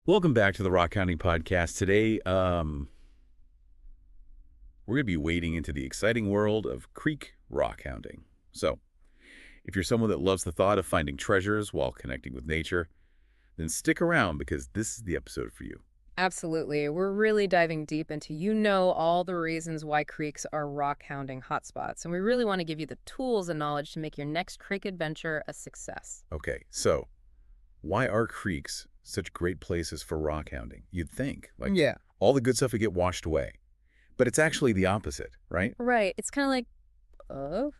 Welcome back to the Rockhounding Podcast. Today, we're going to be wading into the exciting world of creek rockhounding. So, if you're someone that loves the thought of finding treasures while connecting with nature, then stick around because this is the episode for you. Absolutely. We're really diving deep into all the reasons why creeks are rock hounding hotspots. And we really want to give you the tools and knowledge to make your next creek adventure a success. Okay, so why are creeks such great places for rockhounding? You'd think, Yeah. all the good stuff would get washed away. But it's actually the opposite, right? Right. It's kind of like,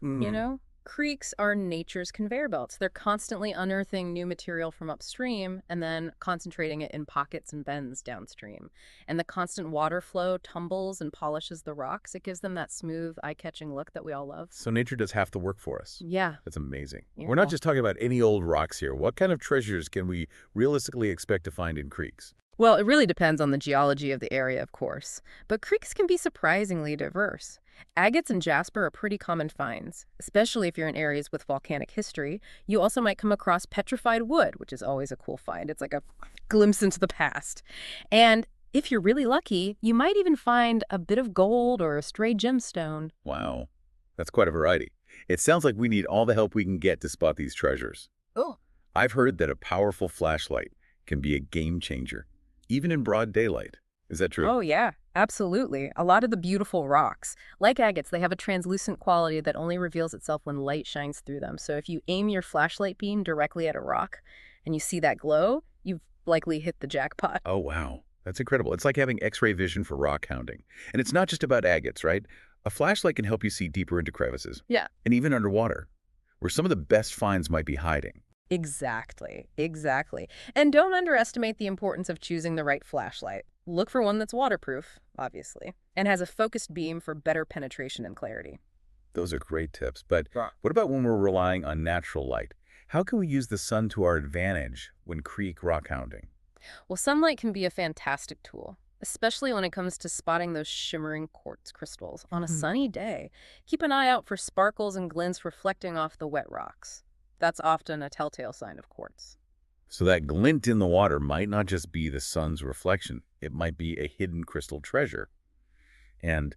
Hmm. creeks are nature's conveyor belts. They're constantly unearthing new material from upstream and then concentrating it in pockets and bends downstream. And the constant water flow tumbles and polishes the rocks. It gives them that smooth, eye-catching look that we all love. So nature does half the work for us. Yeah. That's amazing. Yeah. We're not just talking about any old rocks here. What kind of treasures can we realistically expect to find in creeks? Well, it really depends on the geology of the area, of course. But creeks can be surprisingly diverse. Agates and jasper are pretty common finds, especially if you're in areas with volcanic history. You also might come across petrified wood, which is always a cool find. It's like a glimpse into the past. And if you're really lucky, you might even find a bit of gold or a stray gemstone. Wow, that's quite a variety. It sounds like we need all the help we can get to spot these treasures. Oh. I've heard that a powerful flashlight can be a game changer, even in broad daylight. Is that true? Oh, yeah, absolutely. A lot of the beautiful rocks, like agates, they have a translucent quality that only reveals itself when light shines through them. So if you aim your flashlight beam directly at a rock and you see that glow, you've likely hit the jackpot. Oh, wow. That's incredible. It's like having X-ray vision for rockhounding. And it's not just about agates, right? A flashlight can help you see deeper into crevices, Yeah. and even underwater, where some of the best finds might be hiding. Exactly. And don't underestimate the importance of choosing the right flashlight. Look for one that's waterproof, obviously, and has a focused beam for better penetration and clarity. Those are great tips. But Right. what about when we're relying on natural light? How can we use the sun to our advantage when creek rockhounding? Well, sunlight can be a fantastic tool, especially when it comes to spotting those shimmering quartz crystals on a sunny day. Keep an eye out for sparkles and glints reflecting off the wet rocks. That's often a telltale sign of quartz. So that glint in the water might not just be the sun's reflection. It might be a hidden crystal treasure. And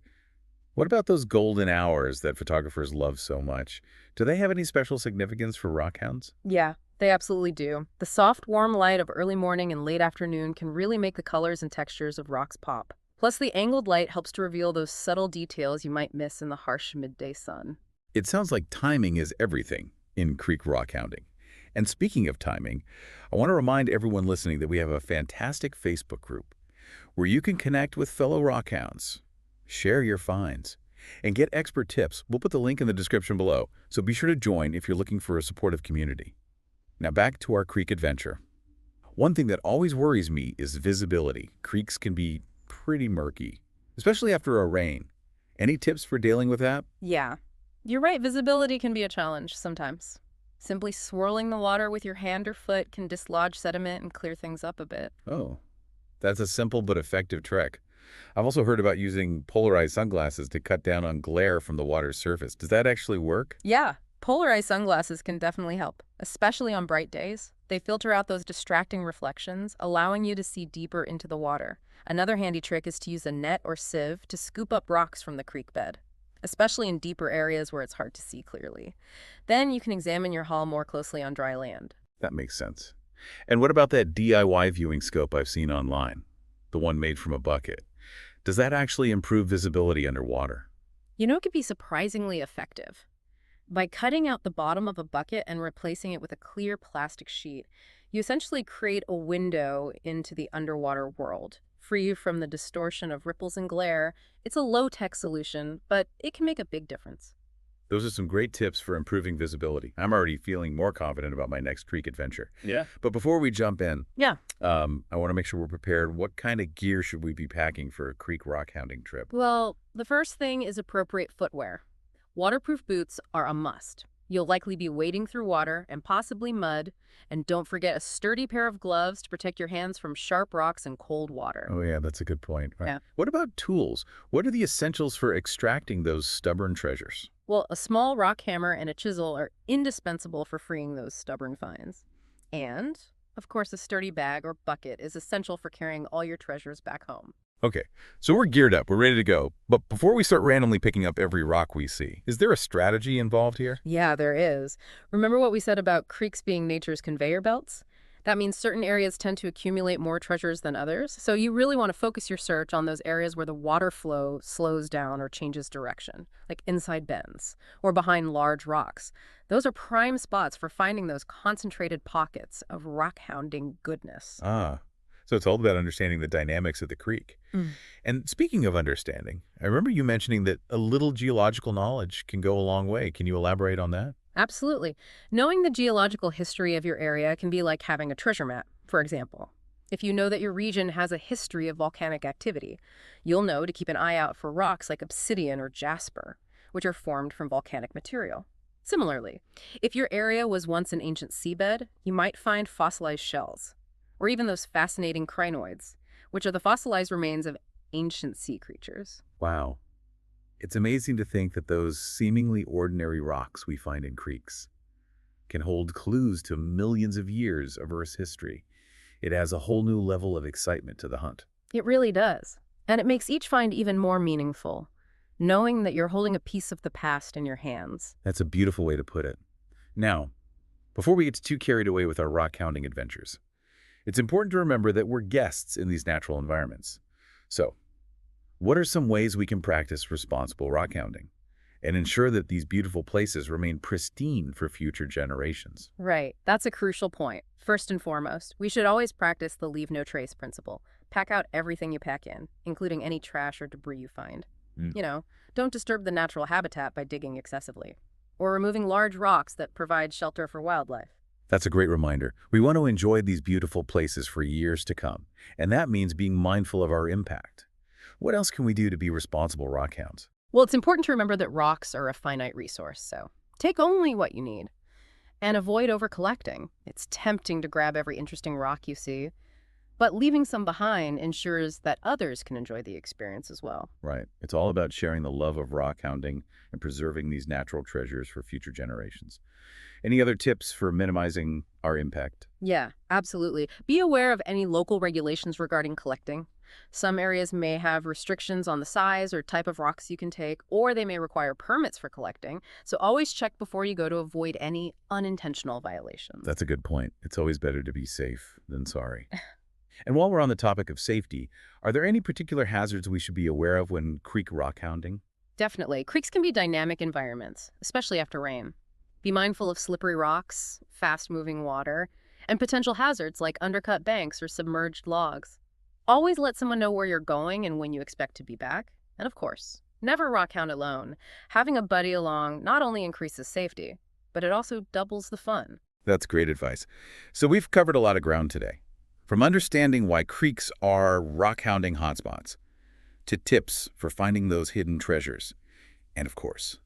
what about those golden hours that photographers love so much? Do they have any special significance for rockhounds? Yeah, they absolutely do. The soft, warm light of early morning and late afternoon can really make the colors and textures of rocks pop. Plus, the angled light helps to reveal those subtle details you might miss in the harsh midday sun. It sounds like timing is everything in creek rockhounding. And speaking of timing, I want to remind everyone listening that we have a fantastic Facebook group where you can connect with fellow rockhounds, share your finds, and get expert tips. We'll put the link in the description below, so be sure to join if you're looking for a supportive community. Now back to our creek adventure. One thing that always worries me is visibility. Creeks can be pretty murky, especially after a rain. Any tips for dealing with that? Yeah, you're right. Visibility can be a challenge sometimes. Simply swirling the water with your hand or foot can dislodge sediment and clear things up a bit. Oh, that's a simple but effective trick. I've also heard about using polarized sunglasses to cut down on glare from the water's surface. Does that actually work? Yeah, polarized sunglasses can definitely help, especially on bright days. They filter out those distracting reflections, allowing you to see deeper into the water. Another handy trick is to use a net or sieve to scoop up rocks from the creek bed, especially in deeper areas where it's hard to see clearly. Then you can examine your haul more closely on dry land. That makes sense. And what about that DIY viewing scope I've seen online? The one made from a bucket. Does that actually improve visibility underwater? It could be surprisingly effective. By cutting out the bottom of a bucket and replacing it with a clear plastic sheet, you essentially create a window into the underwater world, free from the distortion of ripples and glare. It's a low-tech solution, but it can make a big difference. Those are some great tips for improving visibility. I'm already feeling more confident about my next creek adventure. Yeah. But before we jump in, Yeah. I want to make sure we're prepared. What kind of gear should we be packing for a creek rockhounding trip? Well, the first thing is appropriate footwear. Waterproof boots are a must. You'll likely be wading through water and possibly mud, and don't forget a sturdy pair of gloves to protect your hands from sharp rocks and cold water. Oh, yeah, that's a good point. Right. Yeah. What about tools? What are the essentials for extracting those stubborn treasures? Well, a small rock hammer and a chisel are indispensable for freeing those stubborn finds. And Of course, a sturdy bag or bucket is essential for carrying all your treasures back home. Okay, so we're geared up, we're ready to go. But before we start randomly picking up every rock we see, is there a strategy involved here? Yeah, there is. Remember what we said about creeks being nature's conveyor belts? That means certain areas tend to accumulate more treasures than others, so you really want to focus your search on those areas where the water flow slows down or changes direction, like inside bends or behind large rocks. Those are prime spots for finding those concentrated pockets of rock-hounding goodness. Ah, so it's all about understanding the dynamics of the creek. And speaking of understanding, I remember you mentioning that a little geological knowledge can go a long way. Can you elaborate on that? Absolutely. Knowing the geological history of your area can be like having a treasure map, for example. If you know that your region has a history of volcanic activity, you'll know to keep an eye out for rocks like obsidian or jasper, which are formed from volcanic material. Similarly, if your area was once an ancient seabed, you might find fossilized shells, or even those fascinating crinoids, which are the fossilized remains of ancient sea creatures. Wow. It's amazing to think that those seemingly ordinary rocks we find in creeks can hold clues to millions of years of Earth's history. It adds a whole new level of excitement to the hunt. It really does. And it makes each find even more meaningful, knowing that you're holding a piece of the past in your hands. That's a beautiful way to put it. Now, before we get too carried away with our rock hounding adventures, it's important to remember that we're guests in these natural environments. So, what are some ways we can practice responsible rock hounding and ensure that these beautiful places remain pristine for future generations? Right. That's a crucial point. First and foremost, we should always practice the leave no trace principle. Pack out everything you pack in, including any trash or debris you find. Mm. Don't disturb the natural habitat by digging excessively, or removing large rocks that provide shelter for wildlife. That's a great reminder. We want to enjoy these beautiful places for years to come, and that means being mindful of our impact. What else can we do to be responsible rock hounds? Well, it's important to remember that rocks are a finite resource, so take only what you need. And avoid over-collecting. It's tempting to grab every interesting rock you see, but leaving some behind ensures that others can enjoy the experience as well. Right. It's all about sharing the love of rock hounding and preserving these natural treasures for future generations. Any other tips for minimizing our impact? Yeah, absolutely. Be aware of any local regulations regarding collecting. Some areas may have restrictions on the size or type of rocks you can take, or they may require permits for collecting. So always check before you go to avoid any unintentional violations. That's a good point. It's always better to be safe than sorry. And while we're on the topic of safety, are there any particular hazards we should be aware of when creek rock hounding? Definitely. Creeks can be dynamic environments, especially after rain. Be mindful of slippery rocks, fast-moving water, and potential hazards like undercut banks or submerged logs. Always let someone know where you're going and when you expect to be back. And of course, never rock hound alone. Having a buddy along not only increases safety, but it also doubles the fun. That's great advice. So we've covered a lot of ground today. From understanding why creeks are rock hounding hotspots, to tips for finding those hidden treasures, and of course,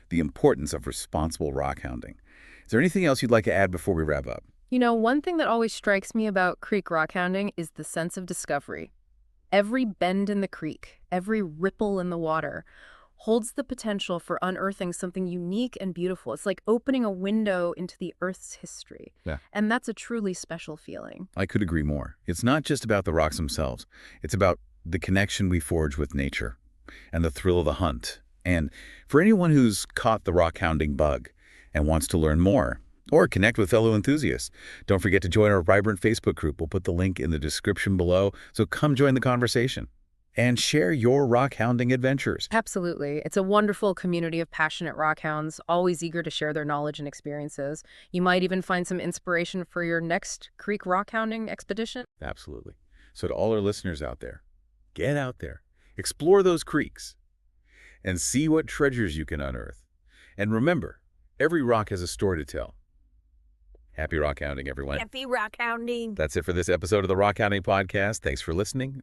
the importance of responsible rock hounding. Is there anything else you'd like to add before we wrap up? One thing that always strikes me about creek rock hounding is the sense of discovery. Every bend in the creek, every ripple in the water, holds the potential for unearthing something unique and beautiful. It's like opening a window into the Earth's history. Yeah. And that's a truly special feeling. I could agree more. It's not just about the rocks themselves. It's about the connection we forge with nature and the thrill of the hunt. And for anyone who's caught the rock hounding bug and wants to learn more or connect with fellow enthusiasts, don't forget to join our vibrant Facebook group. We'll put the link in the description below, so come join the conversation and share your rock hounding adventures. Absolutely. It's a wonderful community of passionate rockhounds, always eager to share their knowledge and experiences. You might even find some inspiration for your next creek rockhounding expedition. Absolutely. So to all our listeners out there, get out there, explore those creeks, and see what treasures you can unearth. And remember, every rock has a story to tell. Happy rock hounding, everyone. Happy rock hounding. That's it for this episode of the Rockhounding Podcast. Thanks for listening.